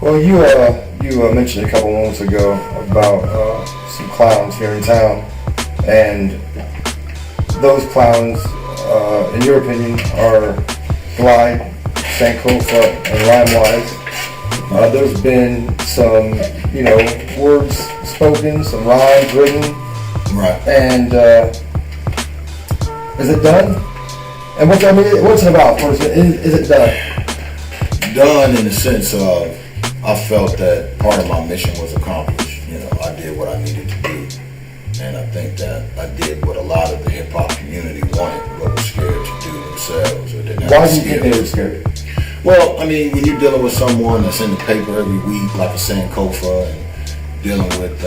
Well, you mentioned a couple moments ago about some clowns here in town, and those clowns, in your opinion, are Glide, Sankofa, and Rhyme-wise. There's been some, words spoken, some rhymes written, right? And is it done? And what's it about? First, is it done? Done in the sense of I felt that part of my mission was accomplished. I did what I needed to do, and I think that I did what a lot of the hip hop community wanted, but was scared to do themselves or didn't. Why do you think they were scared? Well, I mean, when you're dealing with someone that's in the paper every week, like a Sankofa, and dealing with,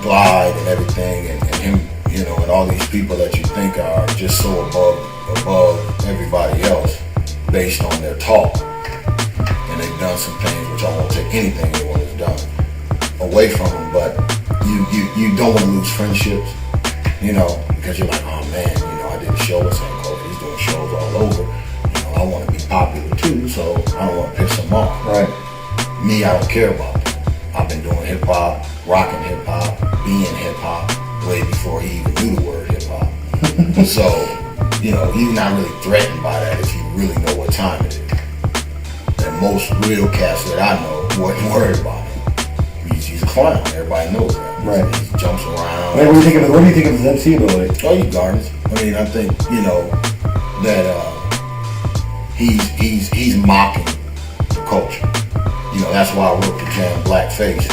Glide and everything, and him, and all these people that you think are just so above everybody else based on their talk. And they've done some things which I won't take anything anyone has done away from them, but you don't want to lose friendships, because you're like, oh man, I did a show with Sankofa, he's doing shows all over. I want to be popular too, so I don't want to piss them off. Right. Me, I don't care about that. I've been doing hip hop, rocking hip hop, being hip hop way before he even knew the word hip hop. So, you're not really threatened by that if you really know what time it is. And most real cats that I know wasn't worried about him. He's a clown. Everybody knows that. Right. He jumps around. What do you think of his MC ability? Oh, you garbage. I mean, I think that. He's mocking the culture. That's why I wrote the jam Blackface,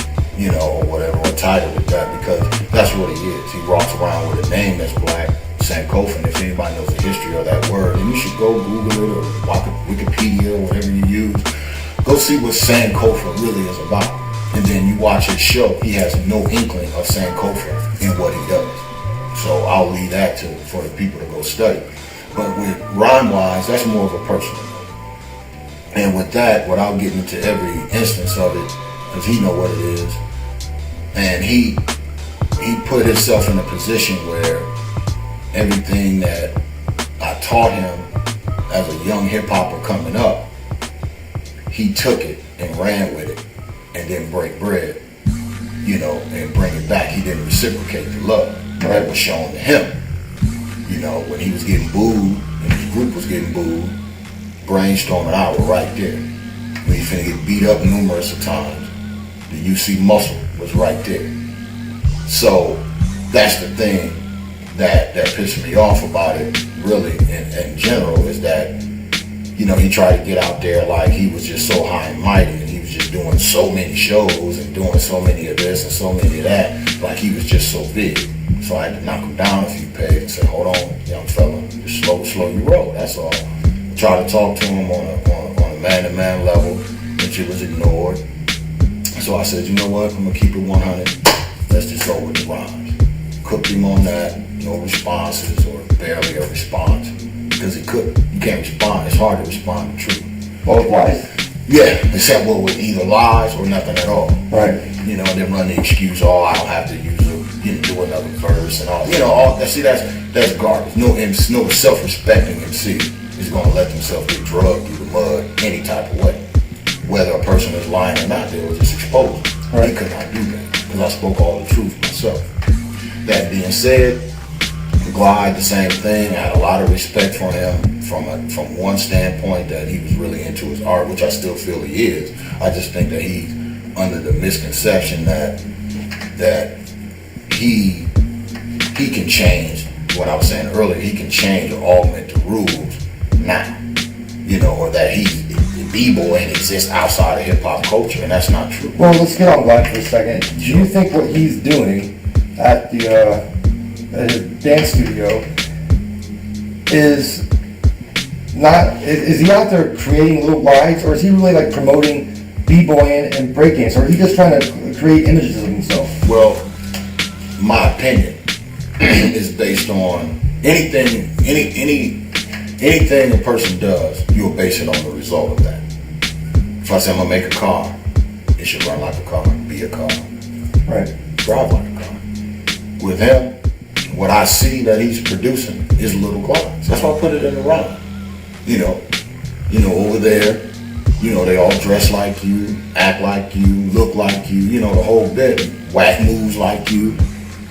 or whatever, or titled it that, because that's what he is. He walks around with a name that's black, Sankofa, and if anybody knows the history of that word, then you should go Google it or Wikipedia or whatever you use. Go see what Sankofa really is about. And then you watch his show, he has no inkling of Sankofa in what he does. So I'll leave that for the people to go study. But with Rhyme-wise, that's more of a personal. And with that, without getting into every instance of it, because he know what it is, and he put himself in a position where everything that I taught him as a young hip-hopper coming up, he took it and ran with it and didn't break bread, and bring it back. He didn't reciprocate the love that was shown to him. When he was getting booed and his group was getting booed, Brainstorm and I were right there. When he finna get beat up numerous of times, the UC Muscle was right there. So that's the thing that pissed me off about it, really, in general, is that, he tried to get out there like he was just so high and mighty, and he was just doing so many shows and doing so many of this and so many of that, like he was just so big. So I had to knock him down a few pegs and say, hold on, young fella, just slow your roll, that's all. Try to talk to him on a man-to-man level, which it was ignored. So I said, you know what, I'm gonna keep it 100. Let's just go with the rhymes. Cooked him on that, no responses or barely a response, because he couldn't. You can't respond, it's hard to respond to truth. Both lies? Yeah, except with either lies or nothing at all. Right. And then run the excuse, I don't have to do another verse and all. See, that's garbage. No self-respecting MC is going to let themselves get drugged through the mud any type of way. Whether a person is lying or not, they will just expose them. Right. He could not do that because I spoke all the truth myself. That being said, Glide, the same thing. I had a lot of respect for him from one standpoint, that he was really into his art, which I still feel he is. I just think that he's under the misconception that he can change what I was saying earlier. He can change or augment the rules now, or that b-boying exists outside of hip-hop culture, and that's not true. Well, let's get on Glide for a second. Do you think what he's doing at the dance studio is he out there creating little glides, or is he really like promoting b-boying and breakdance, or is he just trying to create images of himself? Well, my opinion is based on anything a person does, you'll base it on the result of that. If I say I'm gonna make a car, it should run like a car, be a car. Right. Drive like a car. With him, what I see that he's producing is little glides. That's why I put it in the rhyme. Over there, You know, they all dress like you, act like you, look like you, you know, the whole bit. Whack moves like you.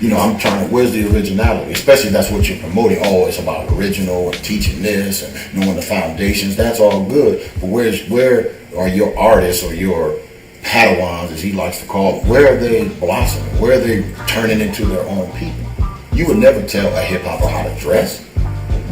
You know, I'm trying to, where's the originality? Especially if that's what you're promoting. Oh, it's about original and teaching this and knowing the foundations. That's all good. But where are your artists or your Padawans, as he likes to call them, where are they blossoming? Where are they turning into their own people? You would never tell a hip hopper how to dress.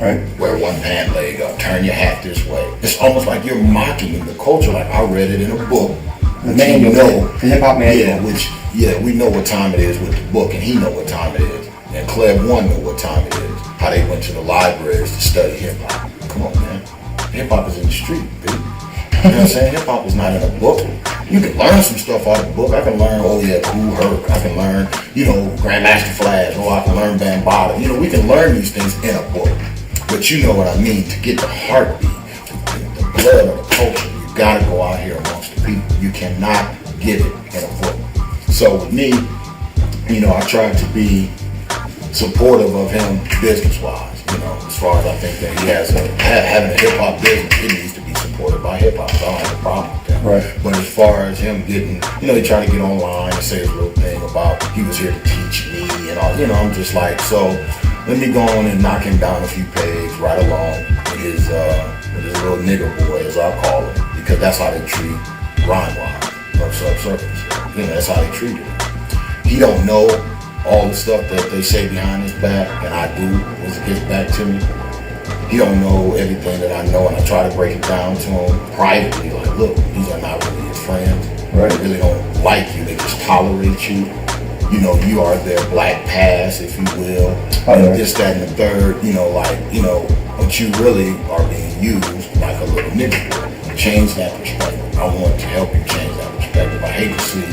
Right. Wear one pant leg up, turn your hat this way. It's almost like you're mocking the culture. Like I read it in a book. The manual, the hip hop manual. Yeah, we know what time it is with the book, and he know what time it is. And Cleb One know what time it is. How they went to the libraries to study hip hop. Come on, man. Hip hop is in the street, baby. You know what I'm saying? Hip hop is not in a book. You can learn some stuff out of the book. I can learn, oh yeah, Kool Herc. I can learn, you know, Grandmaster Flash. Oh, I can learn Bambaataa. You know, we can learn these things in a book. But you know what I mean, to get the heartbeat, the blood of the culture, you gotta go out here amongst the people. You cannot get it in a book. So with me, you know, I tried to be supportive of him business-wise, you know, as far as I think that he has having a hip-hop business, it needs to be supported by hip-hop, so I don't have a problem with that. Right. But as far as him getting, you know, he tried to get online and say his little thing about he was here to teach me and all, you know, I'm just like, so let me go on and knock him down a few pegs right along with his little nigger boy, as I call him, because that's how they treat Rhyme-Wise of Subsurface. You know, that's how they treat him. He don't know all the stuff that they say behind his back, and I do, once it gets back to me. He don't know everything that I know, and I try to break it down to him privately, like, look, these are not really your friends. Right. They really don't like you, they just tolerate you. You know, you are their black pass, if you will. And this, that, and the third, you know, like, you know, but you really are being used like a little nigga boy. Change that perspective. I want to help you change that perspective. I hate to see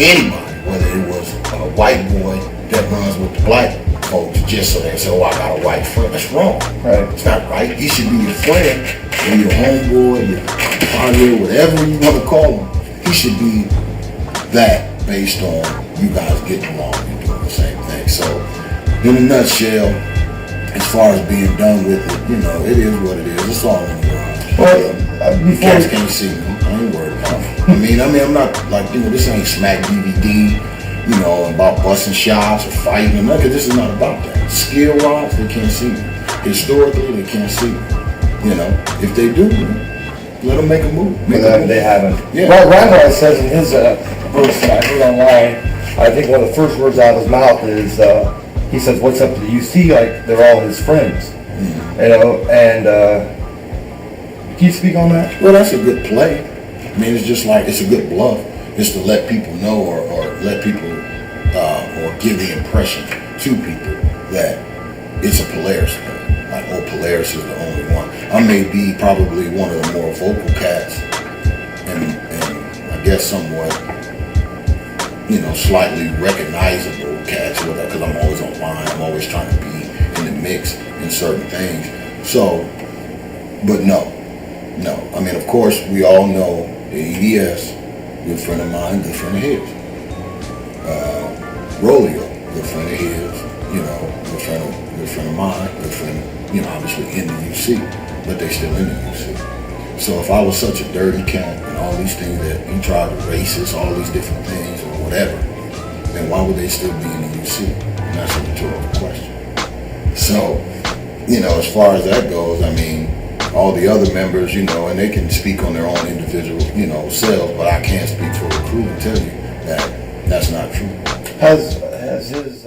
anybody, whether it was a white boy that runs with the black folks, just so they say, oh, I got a white friend. That's wrong. Right. It's not right. He should be your friend, or your homeboy, your partner, whatever you want to call him. He should be that based on you guys getting along and doing the same thing. So, in a nutshell, as far as being done with it, you know, it is what it is. It's all in your eyes. Well, cats can't see me. I ain't worried about it. I mean, I'm not like, you know, this ain't Smack DVD, you know, about busting shots or fighting or nothing. This is not about that. Skill-wise, they can't see me. Historically, they can't see me. You know, if they do, let them make a move. They haven't. Yeah. Well, Rhyme-Wise says in his verse that I heard online, I think one of the first words out of his mouth is, he says, what's up to the UC? Like, they're all his friends. Mm-hmm. You know, and can you speak on that? Well, that's a good play. I mean, it's just like, it's a good bluff. It's to let people know or let people, or give the impression to people that it's a Polaris thing. Like, oh, Polaris is the only one. I may be probably one of the more vocal cats and I guess somewhat, you know, slightly recognizable cats, because I'm always online. I'm always trying to be in the mix in certain things. So, but no. I mean, of course, we all know the EDS, good friend of mine, good friend of his. Rolio, good friend of his, you know, good friend of mine, good friend, you know, obviously in the UC, but they still in the UC. So if I was such a dirty cat and all these things that you tried to racist, all these different things or whatever, then why would they still be in the UC? And that's a rhetorical question. So, you know, as far as that goes, I mean, all the other members, you know, and they can speak on their own individual, you know, selves, but I can't speak for the crew and tell you that that's not true. Has his